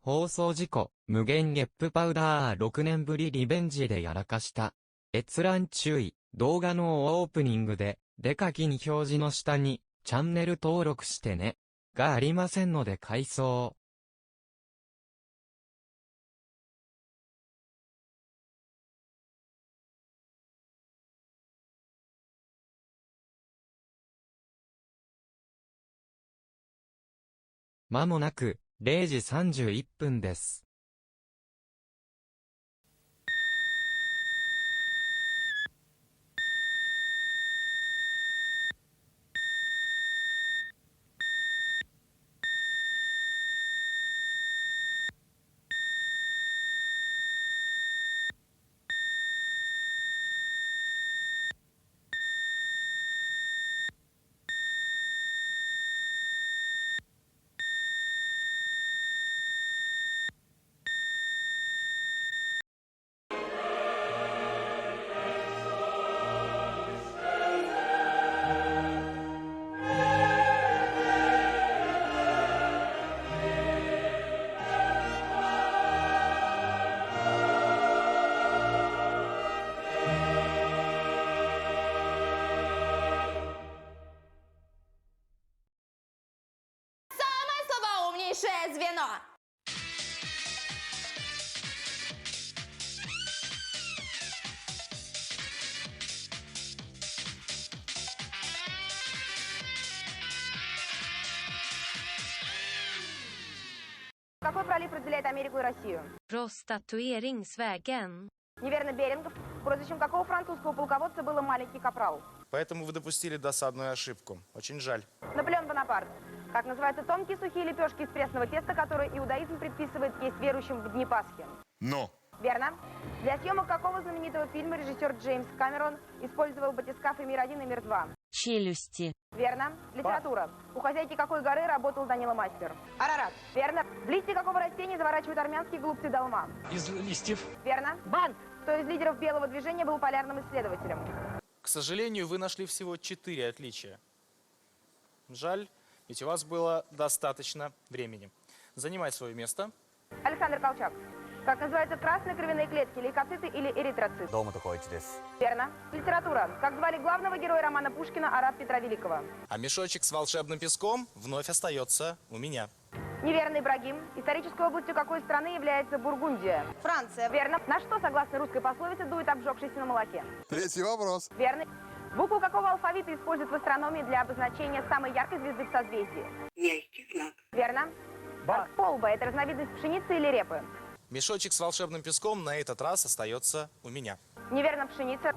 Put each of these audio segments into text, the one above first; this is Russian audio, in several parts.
放送事故、無限ゲップパウダー6年ぶりリベンジでやらかした。閲覧注意、動画のオープニングで、デカキに表示の下に、チャンネル登録してね。がありませんので回送。まもなく、0時31分です。Звено. Какой пролив разделяет Америку и Россию? Простатуeringsvägen. Неверно, Берингов. Прозвищем какого французского полководца был маленький капрал? Поэтому вы допустили досадную ошибку. Очень жаль. Наполеон Бонапарт. Как называются тонкие сухие лепешки из пресного теста, которые иудаизм предписывает есть верующим в дни Пасхи? Но. Верно. Для съемок какого знаменитого фильма режиссер Джеймс Камерон использовал батискафы «Мир-1» и «Мир-2»? Челюсти. Верно. Литература. У хозяйки какой горы работал Данила Мастер? Арарат. Верно. В листья какого растения заворачивают армянские глупцы долма? Из листьев. Верно. Банк. Кто из лидеров белого движения был полярным исследователем? К сожалению, вы нашли всего 4 отличия. Жаль, ведь у вас было достаточно времени. Занимай свое место. Александр Колчак. Как называются красные кровяные клетки, лейкоциты или эритроциты? Верно. Литература. Как звали главного героя романа Пушкина «Арат» Петра Великого? А мешочек с волшебным песком вновь остается у меня. Неверно, Ибрагим. Исторической областью какой страны является Бургундия? Франция. Верно. На что, согласно русской пословице, дует обжегшийся на молоке? Третий вопрос. Верно. Букву какого алфавита используют в астрономии для обозначения самой яркой звезды в созвездии? Мягкий знак. Верно. Полба – это разновидность пшеницы или репы? Мешочек с волшебным песком на этот раз остается у меня. Неверно, пшеница.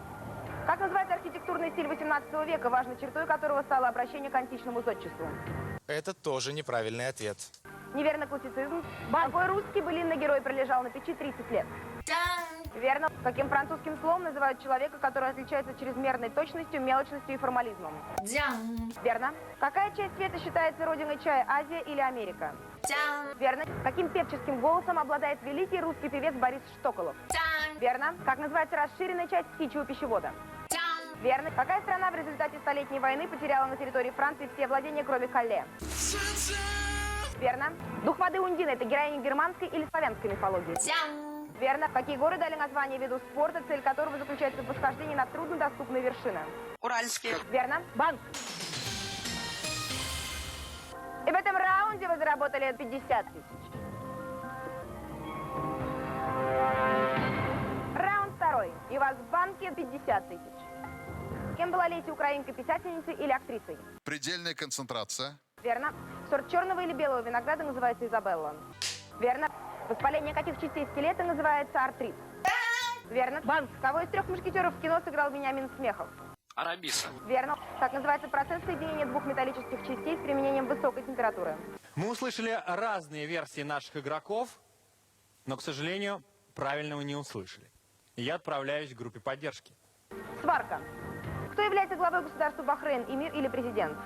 Как называется архитектурный стиль 18 века, важной чертой которого стало обращение к античному зодчеству? Это тоже неправильный ответ. Неверно, классицизм. Какой русский былинный герой пролежал на печи 30 лет? Верно. Каким французским словом называют человека, который отличается чрезмерной точностью, мелочностью и формализмом? Верно. Какая часть света считается родиной чая, Азия или Америка? Верно. Каким певческим голосом обладает великий русский певец Борис Штоколов? Верно. Как называется расширенная часть птичьего пищевода? Верно. Какая страна в результате Столетней войны потеряла на территории Франции все владения, кроме Калле? Верно. Дух воды Ундина – это героиня германской или славянской мифологии? Верно. Какие горы дали название виду спорта, цель которого заключается в восхождении на труднодоступные вершины? Уральские. Верно. Банк. И в этом раунде вы заработали 50 тысяч. Раунд второй. И у вас в банке 50 тысяч. Кем была Леся Украинка, писательницей или актрисой? Предельная концентрация. Верно. Сорт черного или белого винограда называется Изабелла. Верно. Воспаление каких частей скелета называется артрит? Верно. Банк. Кого из 3 мушкетеров в кино сыграл Вениамин Смехов? Арабиса. Верно. Как называется процесс соединения 2 металлических частей с применением высокой температуры? Мы услышали разные версии наших игроков, но, к сожалению, правильного не услышали. И я отправляюсь к группе поддержки. Сварка. Кто является главой государства Бахрейн, эмир или президент?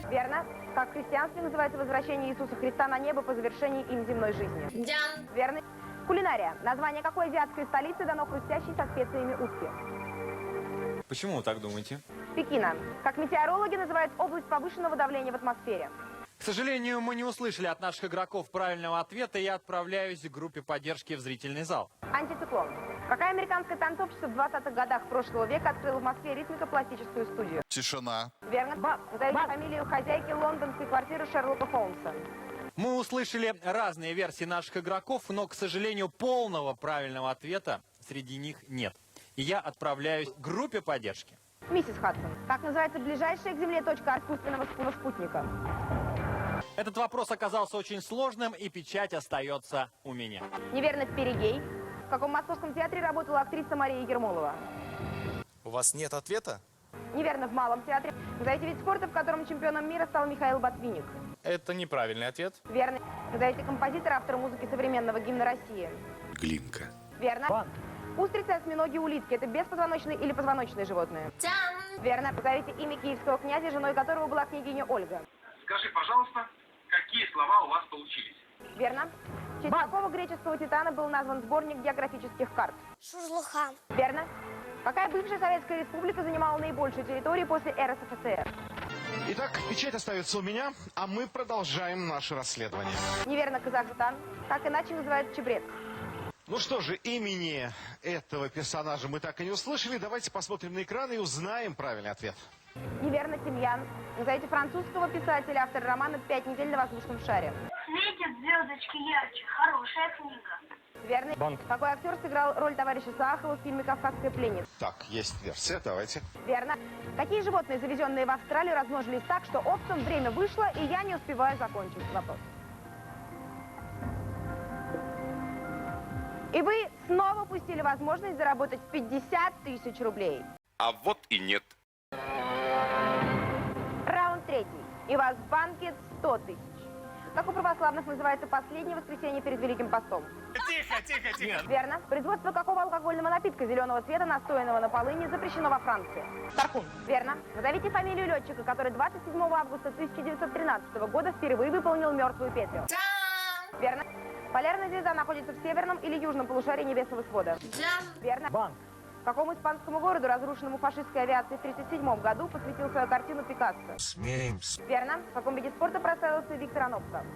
Верно. Как в христианстве называется возвращение Иисуса Христа на небо по завершении им земной жизни? Верно. Кулинария. Название какой азиатской столицы дано хрустящей со специями утки? Почему вы так думаете? Пекина. Как метеорологи называют область повышенного давления в атмосфере? К сожалению, мы не услышали от наших игроков правильного ответа, и я отправляюсь к группе поддержки в зрительный зал. Антициклон. Какая американская танцовщица в 20-х годах прошлого века открыла в Москве ритмико-пластическую студию? Тишина. Верно. Назовите фамилию хозяйки лондонской квартиры Шерлока Холмса. Мы услышали разные версии наших игроков, но, к сожалению, полного правильного ответа среди них нет. И я отправляюсь к группе поддержки. Миссис Хадсон. Как называется ближайшая к Земле точка искусственного спутника? Этот вопрос оказался очень сложным, и печать остается у меня. Неверно, Перигей. В каком московском театре работала актриса Мария Ермолова? У вас нет ответа? Неверно, в Малом театре. Назовите вид спорта, в котором чемпионом мира стал Михаил Ботвинник. Это неправильный ответ. Верно. Назовите композитора, автора музыки современного гимна России. Глинка. Верно. Устрицы, осьминоги, улитки. Это беспозвоночные или позвоночные животные? Верно. Назовите имя киевского князя, женой которого была княгиня Ольга. Скажи, пожалуйста, какие слова у вас получились? Верно. В честь какого греческого титана был назван сборник географических карт? Шузлуха. Верно. Какая бывшая Советская Республика занимала наибольшую территорию после РСФСР? Итак, печать остается у меня, а мы продолжаем наше расследование. Неверно, Казахстан. Как иначе называют чебрец? Ну что же, имени этого персонажа мы так и не услышали. Давайте посмотрим на экран и узнаем правильный ответ. Неверно, Тимьян. Назовите французского писателя, автора романа «5 недель на воздушном шаре». Светят звездочки ярче. Хорошая книга. Верно. Какой актер сыграл роль товарища Саахова в фильме «Кавказская пленница»? Так, есть версия, давайте. Верно. Какие животные, завезенные в Австралию, размножились так, что овцам время вышло, и я не успеваю закончить вопрос? И вы снова упустили возможность заработать 50 тысяч рублей. А вот и нет. Раунд третий. И вас в банке 100 тысяч. Как у православных называется последнее воскресенье перед Великим постом? Тихо. Верно. Производство какого алкогольного напитка зеленого цвета, настоянного на полыни, запрещено во Франции? Тархун. Верно. Назовите фамилию летчика, который 27 августа 1913 года впервые выполнил мертвую петлю. Верно. Полярная звезда находится в северном или южном полушарии небесного свода? Верно. Какому испанскому городу, разрушенному фашистской авиацией в 1937 году, посвятил свою картину Пикассо? Верно. В каком виде спорта прославился Виктор Анопко?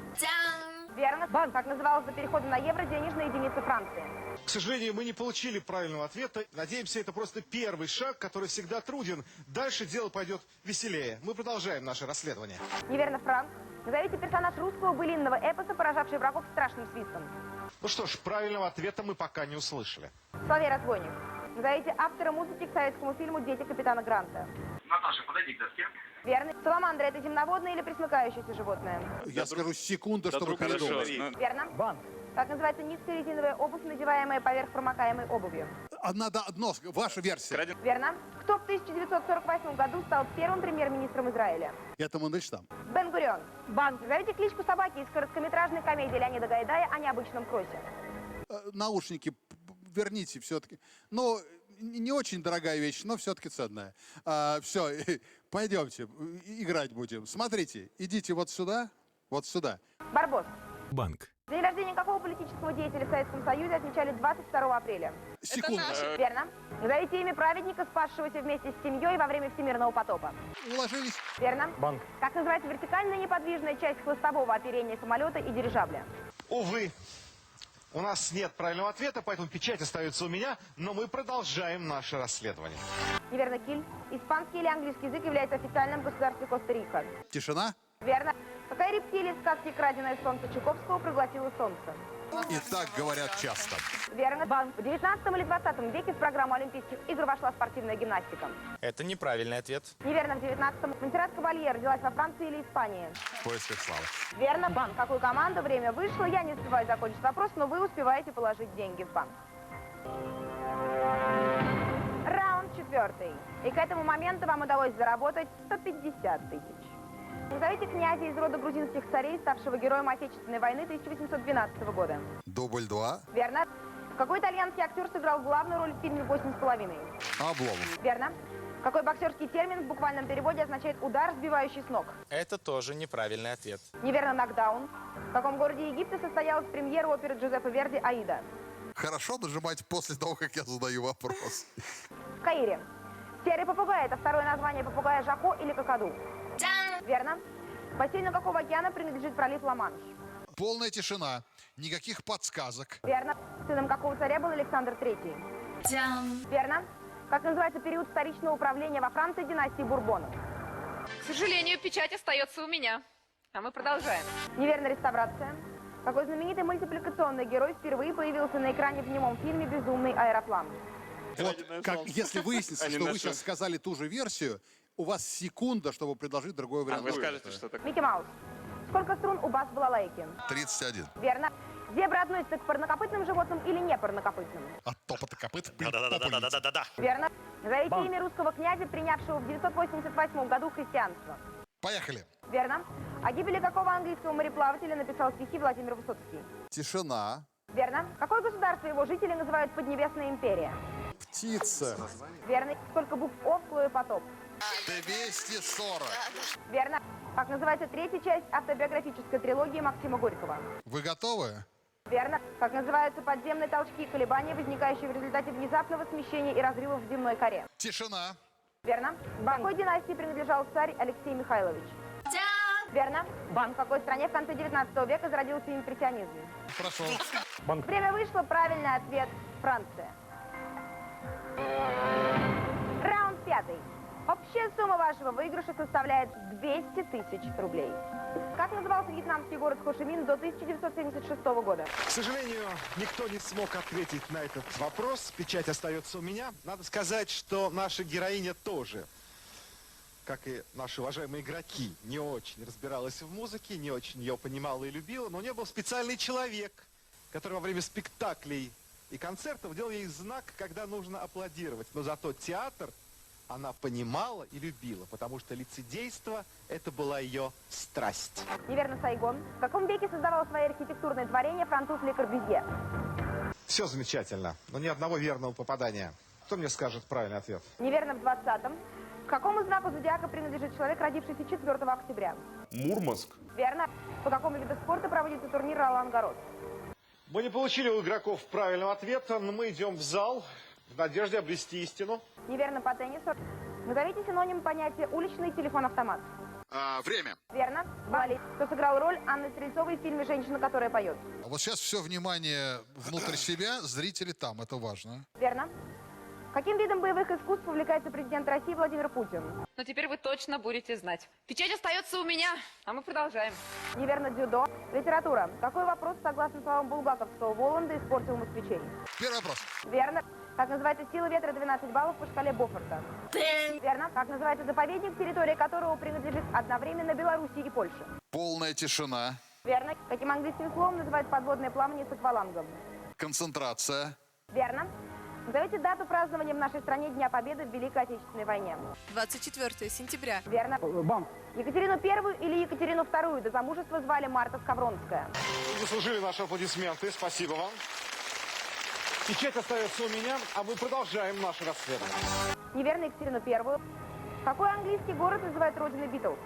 Верно. Как называлась до перехода на евро денежная единица Франции? К сожалению, мы не получили правильного ответа. Надеемся, это просто первый шаг, который всегда труден. Дальше дело пойдет веселее. Мы продолжаем наше расследование. Неверно, Франк. Назовите персонаж русского былинного эпоса, поражавший врагов страшным свистом. Ну что ж, правильного ответа мы пока не услышали. Соловей-разбойник. Назовите автора музыки к советскому фильму «Дети капитана Гранта». Наташа, подойди к доске. Верно. Саламандра – это земноводное или пресмыкающееся животное? Я скажу секунду, чтобы передумать. Верно. Как называется низкая резиновая обувь, надеваемая поверх промокаемой обуви? Надо одно, ваша версия. Верно. Кто в 1948 году стал первым премьер-министром Израиля? Это Мандельштам. Бен-Гурион. Назовите кличку собаки из короткометражной комедии Леонида Гайдая о необычном кроссе. Наушники верните все-таки. Ну, не очень дорогая вещь, но все-таки ценная. Все, пойдемте, играть будем. Смотрите, идите вот сюда, вот сюда. Барбос. Банк. День рождения какого политического деятеля в Советском Союзе отмечали 22 апреля? Секунду. Верно. Назовите имя праведника, спасшегося вместе с семьей во время всемирного потопа. Уложились. Верно. Как называется вертикальная неподвижная часть хвостового оперения самолета и дирижабля? Увы, у нас нет правильного ответа, поэтому печать остается у меня, но мы продолжаем наше расследование. Неверно, Киль. Испанский или английский язык является официальным в государстве Коста-Рика? Тишина. Верно. Какая рептилия из сказки «Краденое солнце» Чуковского проглотила солнце? И так говорят часто. Верно. В 19 или 20 веке в программу Олимпийских игр вошла спортивная гимнастика? Это неправильный ответ. Неверно. В 19-м. Монсеррат Кабалье родилась во Франции или Испании? В поисках славы. Верно. Какую команду? Время вышло. Я не успеваю закончить вопрос, но вы успеваете положить деньги в банк. Раунд четвертый. И к этому моменту вам удалось заработать 150 тысяч. Назовите князя из рода грузинских царей, ставшего героем Отечественной войны 1812 года. Дубль 2. Верно. Какой итальянский актер сыграл главную роль в фильме «8 с половиной»? Обломов. Верно. Какой боксерский термин в буквальном переводе означает «удар, сбивающий с ног»? Это тоже неправильный ответ. Неверно, нокдаун. В каком городе Египта состоялась премьера оперы Джузеппе Верди «Аида»? Хорошо нажимать после того, как я задаю вопрос. В Каире. Серый попугай – это второе название попугая Жако или Какаду? Верно. Бассейну какого океана принадлежит пролив Ла-Манш? Полная тишина. Никаких подсказок. Верно. Сыном какого царя был Александр III? Верно. Как называется период вторичного управления во Франции династии Бурбонов? К сожалению, печать остается у меня. А мы продолжаем. Неверно, реставрация. Какой знаменитый мультипликационный герой впервые появился на экране в немом фильме «Безумный аэроплан»? Вот, если выяснится, что вы сейчас сказали ту же версию, у вас секунда, чтобы предложить другой вариант. Вы скажете, что такое? Микки Маус. Сколько струн у бас-балалайки? 31. Верно. Зебра относится к парнокопытным животным или не парнокопытным? От топота копыт. Да-да-да-да-да-да-да. Верно. Назовите имя русского князя, принявшего в 988 году христианство. Поехали. Верно. О гибели какого английского мореплавателя написал стихи Владимир Высоцкий? Тишина. Верно. Какое государство его жители называют Поднебесная империя? Птица. Верно. Сколько букв О в слове потоп? 240. Верно. Как называется третья часть автобиографической трилогии Максима Горького? Вы готовы? Верно. Как называются подземные толчки и колебания, возникающие в результате внезапного смещения и разрывов в земной коре? Тишина. Верно. Какой династии принадлежал царь Алексей Михайлович? Верно. В какой стране в конце 19 века зародился импрессионизм? Прошел. Время вышло. Правильный ответ – Франция. Раунд 5. Общая сумма вашего выигрыша составляет 200 тысяч рублей. Как назывался вьетнамский город Хошимин до 1976 года? К сожалению, никто не смог ответить на этот вопрос. Печать остается у меня. Надо сказать, что наша героиня тоже, как и наши уважаемые игроки, не очень разбиралась в музыке, не очень ее понимала и любила, но у нее был специальный человек, который во время спектаклей и концертов делал ей знак, когда нужно аплодировать. Но зато театр она понимала и любила, потому что лицедейство – это была ее страсть. Неверно, Сайгон. В каком веке создавал свои архитектурные творения француз Ле Корбюзье? Все замечательно, но ни одного верного попадания. Кто мне скажет правильный ответ? Неверно, в 20-м. К какому знаку зодиака принадлежит человек, родившийся 4 октября? Мурманск. Верно. По какому виду спорта проводится турнир Ролан-Гарос? Мы не получили у игроков правильного ответа, но мы идем в зал в надежде обрести истину. Неверно, по теннису. Назовите синоним понятия «уличный телефон-автомат». Время. Верно. Балет. Кто сыграл роль Анны Стрельцовой в фильме «Женщина, которая поет»? Вот сейчас все внимание внутрь себя, зрители там, это важно. Верно. Каким видом боевых искусств увлекается президент России Владимир Путин? Но теперь вы точно будете знать. Печать остается у меня, а мы продолжаем. Неверно, дзюдо. Литература. Какой вопрос, согласно словам булгаковского Воланда, испортил москвичей? Первый вопрос. Верно. Как называется сила ветра 12 баллов по шкале Бофорта? Верно. Как называется заповедник, территория которого принадлежит одновременно Белоруссии и Польше? Полная тишина. Верно. Каким английским словом называют подводное плавание с аквалангом? Концентрация. Верно. Назовите дату празднования в нашей стране Дня Победы в Великой Отечественной войне. 24 сентября. Верно. Екатерину I или Екатерину II до замужества звали Марта Скавронская. Вы заслужили наши аплодисменты. Спасибо вам. Печать остается у меня, а мы продолжаем наше расследование. Неверно, Екатерину I. Какой английский город называют родиной Битлз?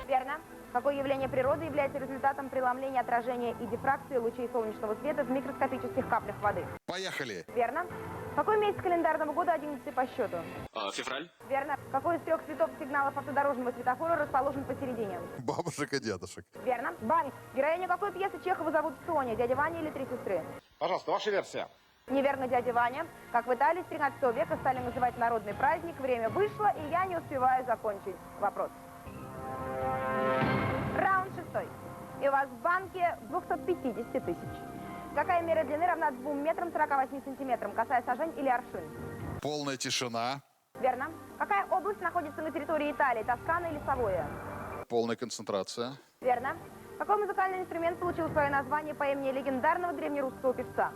Верно. Какое явление природы является результатом преломления, отражения и дифракции лучей солнечного света в микроскопических каплях воды? Поехали. Верно. Какой месяц календарного года 11 по счету? Февраль. Верно. Какой из 3 цветов сигналов автодорожного светофора расположен посередине? Бабушек и дедушек. Верно. Банк. Героиню какой пьесы Чехова зовут Соня? Дядя Ваня или Три сестры? Пожалуйста, ваша версия. Неверно, дядя Ваня. Как в Италии с 13 века стали называть народный праздник. Время вышло, и я не успеваю закончить вопрос. Раунд 6. И у вас в банке 250 тысяч. Какая мера длины равна 2 метрам 48 сантиметрам, касая сажень или аршин? Полная тишина. Верно. Какая область находится на территории Италии, Тоскана или Савоя? Полная концентрация. Верно. Какой музыкальный инструмент получил свое название по имени легендарного древнерусского певца?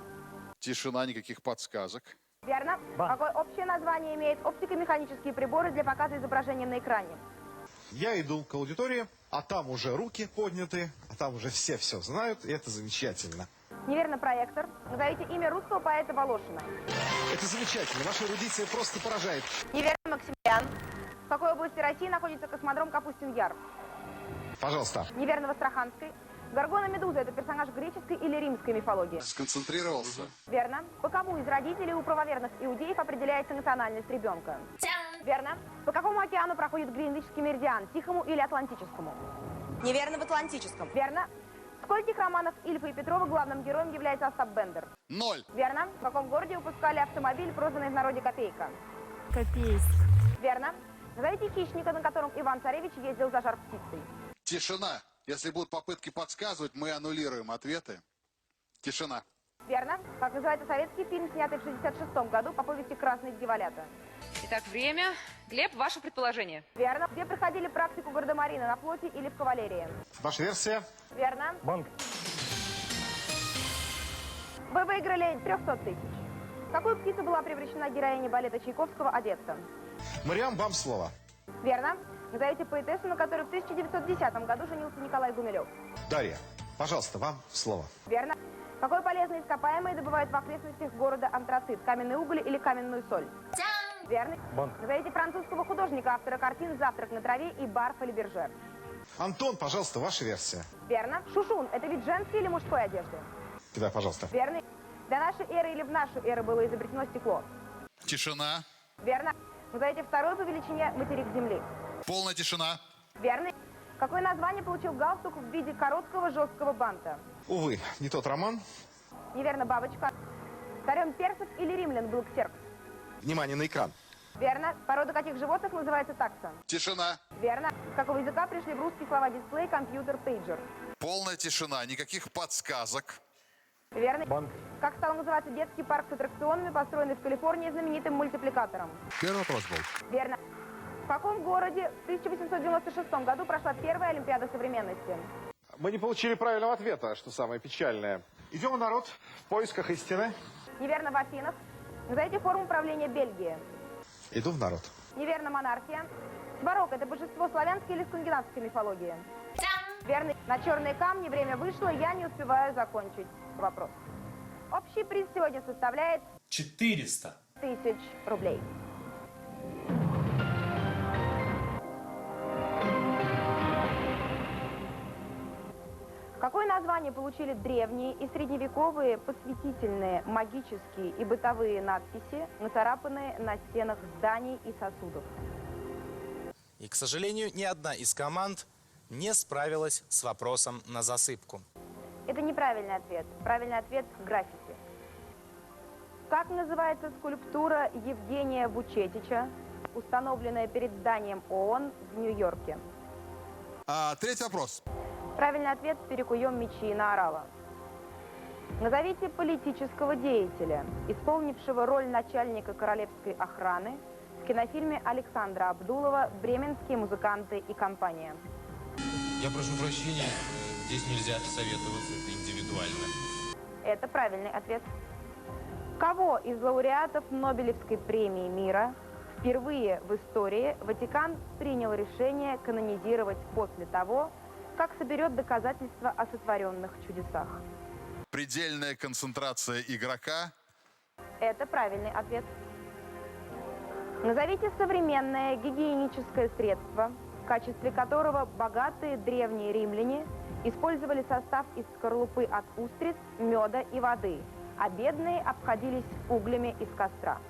Тишина, никаких подсказок. Верно. Какое общее название имеет оптико-механические приборы для показа изображения на экране? Я иду к аудитории, а там уже руки подняты, а там уже все знают, и это замечательно. Неверно, проектор. Назовите имя русского поэта Волошина. Это замечательно. Ваша эрудиция просто поражает. Неверно, Максимилиан. В какой области России находится космодром Капустин-Яр? Пожалуйста. Неверно, в Астраханской. Горгона Медуза – это персонаж греческой или римской мифологии? Сконцентрировался. Верно. По кому из родителей у правоверных иудеев определяется национальность ребенка? Верно. По какому океану проходит Гринвичский меридиан? Тихому или Атлантическому? Неверно, в Атлантическом. Верно. В скольких романах Ильфа и Петрова главным героем является Остап Бендер? 0. Верно. В каком городе выпускали автомобиль, прозванный в народе «Копейка»? Копейск. Верно. Назовите хищника, на котором Иван-Царевич ездил за жар-птицей. Тишина. Если будут попытки подсказывать, мы аннулируем ответы. Тишина. Верно. Как называется советский фильм, снятый в 1966 году по повести «Красные дьяволята»? Итак, время. Глеб, ваше предположение. Верно. Где проходили практику гардемарина, на флоте или в кавалерии? Ваша версия? Верно. Банк. Вы выиграли 300 тысяч. В какую птицу была превращена героиня балета Чайковского «Одесса»? Мариам, вам слово. Верно. Назовите поэтессу, на которой в 1910 году женился Николай Гумилев. Дарья, пожалуйста, вам слово. Верно. Какое полезное ископаемое добывают в окрестностях города антрацит? Каменный уголь или каменную соль? Верно. Назовите французского художника, автора картин «Завтрак на траве» и «Бар Фолибержер». Антон, пожалуйста, ваша версия. Верно. Шушун – это вид женской или мужской одежды? Да, пожалуйста. Верно. До нашей эры или в нашу эру было изобретено стекло? Тишина. Верно. Назовите второй по величине материк Земли. Полная тишина. Верно. Какое название получил галстук в виде короткого жесткого банта? Увы, не тот роман. Неверно, бабочка. Царем персов или римлян был Ксеркс? Внимание на экран. Верно. Порода каких животных называется такса? Тишина. Верно. С какого языка пришли в русский слова дисплей, компьютер, пейджер? Полная тишина. Никаких подсказок. Верно. Как стал называться детский парк с аттракционами, построенный в Калифорнии знаменитым мультипликатором? Первый вопрос был. Верно. В каком городе в 1896 году прошла первая Олимпиада современности? Мы не получили правильного ответа, что самое печальное. Идем в народ в поисках истины. Неверно, в Афинах. Назовите форму правления Бельгии. Иду в народ. Неверно, монархия. Сварог – это божество славянской или скандинавской мифологии? Верно. На черные камни время вышло, я не успеваю закончить вопрос. Общий приз сегодня составляет 400 тысяч рублей. Какое название получили древние и средневековые посвятительные магические и бытовые надписи, нацарапанные на стенах зданий и сосудов? И, к сожалению, ни одна из команд не справилась с вопросом на засыпку. Это неправильный ответ. Правильный ответ – граффити. Как называется скульптура Евгения Вучетича, установленная перед зданием ООН в Нью-Йорке? Третий вопрос. Правильный ответ – «Перекуем мечи на орала». Назовите политического деятеля, исполнившего роль начальника королевской охраны в кинофильме Александра Абдулова «Бременские музыканты и компания». Я прошу прощения, здесь нельзя советоваться, это индивидуально. Это правильный ответ. Кого из лауреатов Нобелевской премии мира впервые в истории Ватикан принял решение канонизировать после того, как соберет доказательства о сотворенных чудесах? Предельная концентрация игрока. Это правильный ответ. Назовите современное гигиеническое средство, в качестве которого богатые древние римляне использовали состав из скорлупы от устриц, меда и воды, а бедные обходились углями из костра.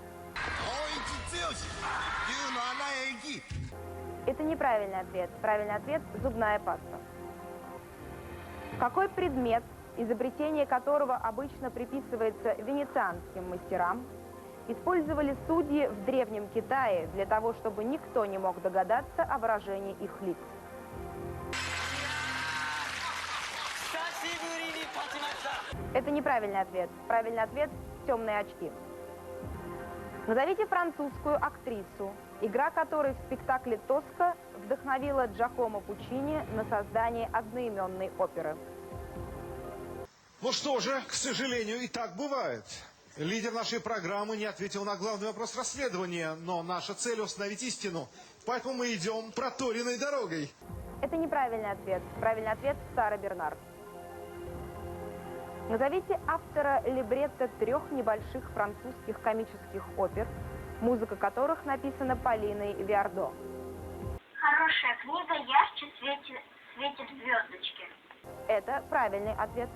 Это неправильный ответ. Правильный ответ – зубная паста. Какой предмет, изобретение которого обычно приписывается венецианским мастерам, использовали судьи в Древнем Китае для того, чтобы никто не мог догадаться о выражении их лиц? Это неправильный ответ. Правильный ответ – темные очки. Назовите французскую актрису, игра которой в спектакле «Тоска» вдохновила Джакомо Пуччини на создание одноименной оперы. Ну что же, к сожалению, и так бывает. Лидер нашей программы не ответил на главный вопрос расследования, но наша цель – установить истину. Поэтому мы идем проторенной дорогой. Это неправильный ответ. Правильный ответ – Сара Бернар. Назовите автора либретто 3 небольших французских комических опер, музыка которых написана Полиной Виардо. Хорошая книга, ярче светят звездочки. Это правильный ответ.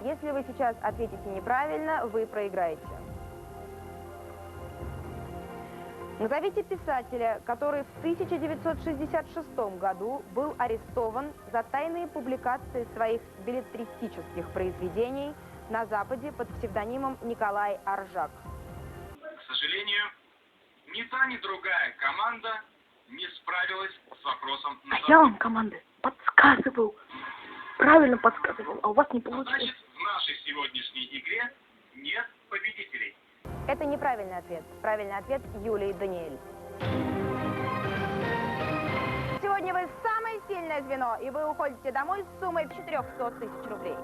Если вы сейчас ответите неправильно, вы проиграете. Назовите писателя, который в 1966 году был арестован за тайные публикации своих беллетристических произведений на Западе под псевдонимом Николай Аржак. К сожалению, ни та, ни другая команда не справилась с вопросом А я вам, команды, подсказывал. Правильно подсказывал, а у вас не получилось. Значит, в нашей сегодняшней игре нет победителей. Это неправильный ответ. Правильный ответ Юлии Даниэль. Сегодня вы самое сильное звено, и вы уходите домой с суммой 400 тысяч рублей.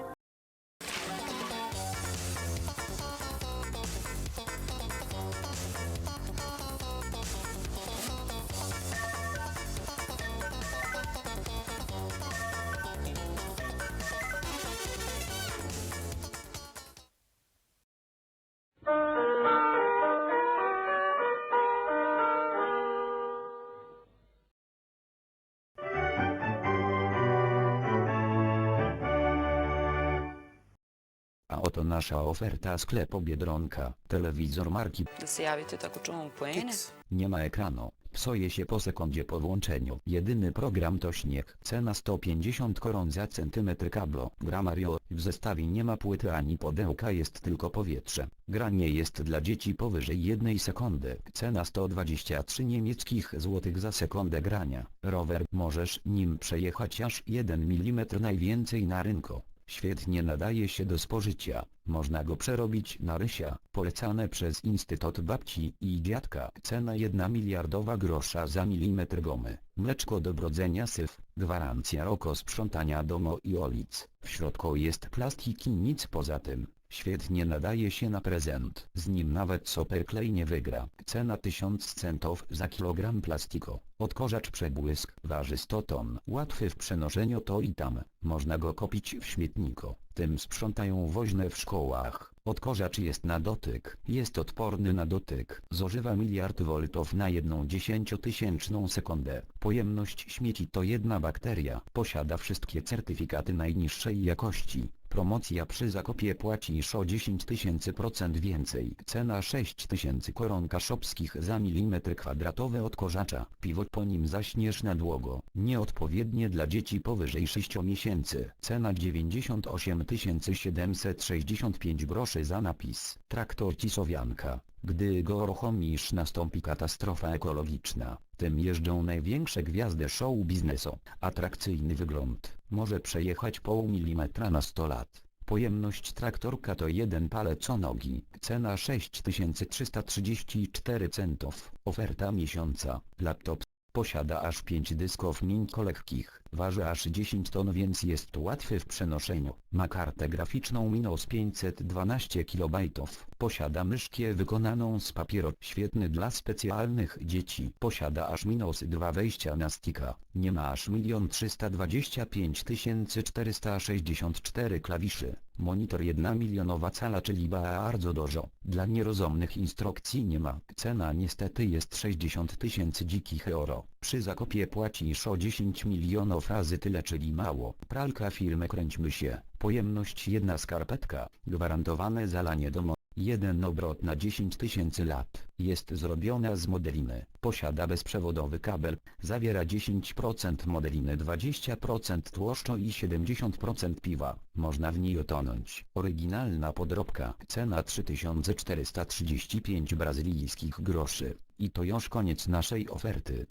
A oto nasza oferta sklepu Biedronka, telewizor marki. Da se javite tako čuvamo poene. Nie ma ekranu, psuje się po sekundzie po włączeniu. Jedyny program to śnieg. Cena 150 koron za centymetr kablo. Gra Mario, w zestawie nie ma płyty ani pudełka, jest tylko powietrze. Gra nie jest dla dzieci powyżej 1 sekundy. Cena 123 niemieckich złotych za sekundę grania. Rower, możesz nim przejechać aż 1 mm najwięcej na rynku. Świetnie nadaje się do spożycia, można go przerobić na rysia, polecane przez Instytut Babci i Dziadka. Cena 1 miliardowa grosza za milimetr gomy. Mleczko do brodzenia syf, gwarancja roku sprzątania domu i ulic. W środku jest plastik i nic poza tym. Świetnie nadaje się na prezent. Z nim nawet Superklej nie wygra. Cena 1000 centów za kilogram plastiku. Odkurzacz przebłysk. Waży 100 ton. Łatwy w przenoszeniu to i tam. Można go kupić w śmietniku. Tym sprzątają woźne w szkołach. Odkurzacz jest na dotyk. Jest odporny na dotyk. Zużywa miliard voltów na 1/100000 sekundę. Pojemność śmieci to 1 bakteria. Posiada wszystkie certyfikaty najniższej jakości. Promocja przy zakupie płacisz o 10 000% więcej. Cena 6000 koron kaszopskich za milimetr kwadratowy odkurzacza. Piwo po nim zaśniesz na długo. Nieodpowiednie dla dzieci powyżej 6 miesięcy. Cena 98 765 groszy za napis. Traktor Cisowianka. Gdy go uruchomisz, nastąpi katastrofa ekologiczna. Tym jeżdżą największe gwiazdy show biznesu. Atrakcyjny wygląd. Może przejechać pół milimetra na 100 lat. Pojemność traktorka to 1 palec o nogi. Cena 6334 centów. Oferta miesiąca. Laptop. Posiada aż 5 dysków miękko lekkich. Waży aż 10 ton, więc jest łatwy w przenoszeniu. Ma kartę graficzną minus 512 KB. Posiada myszkę wykonaną z papieru. Świetny dla specjalnych dzieci. Posiada aż minus 2 wejścia na sticka. Nie ma aż 1 325 464 klawiszy. Monitor 1 milionowa cala, czyli bardzo dużo. Dla nierozumnych instrukcji nie ma. Cena niestety jest 60 000 dzikich euro. Przy zakupie płacisz o 10 milionów razy tyle, czyli mało. Pralka firmy Kręćmy się. Pojemność 1 skarpetka. Gwarantowane zalanie domu. 1 obrot na 10 000 lat. Jest zrobiona z modeliny. Posiada bezprzewodowy kabel. Zawiera 10% modeliny, 20% tłuszczu i 70% piwa. Można w niej utonąć. Oryginalna podróbka. Cena 3435 brazylijskich groszy. I to już koniec naszej oferty.